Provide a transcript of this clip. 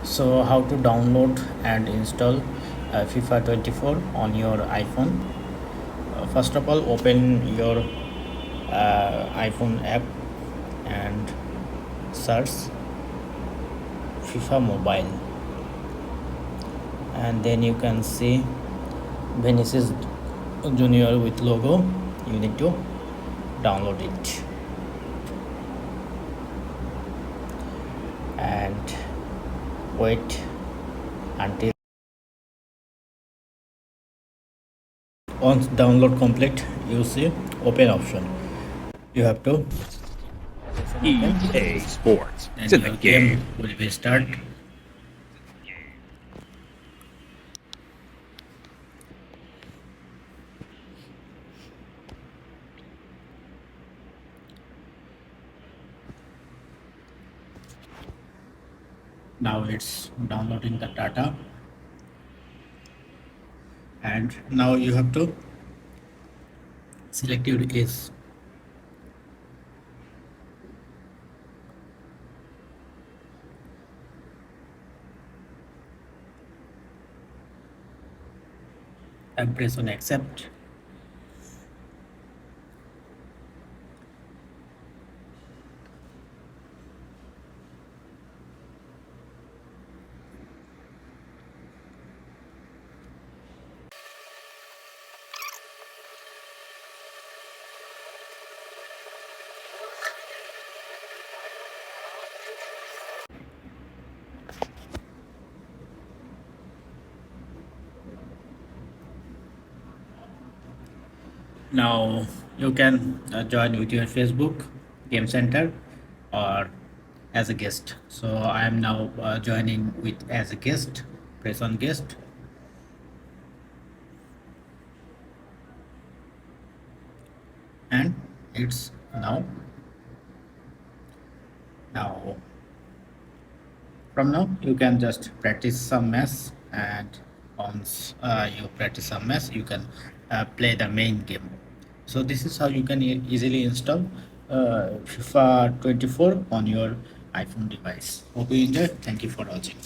So how to download and install FIFA 24 on your iPhone. First of all, open your iPhone app and search FIFA mobile, and then you can see Vinicius Junior with logo. You need to download it and wait until once download complete. You see open option. You have to EA Sports. and It's in your the game game. will be start. Now it's downloading the data, and now you have to select your is and press on accept. Now you can join with your Facebook game center or as a guest. So I am now joining with as a guest. Press on guest, and it's now from now you can just practice some match, and once you practice some match you can play the main game. So this is how you can easily install FIFA 24 on your iPhone device. Hope you enjoy. Thank you for watching.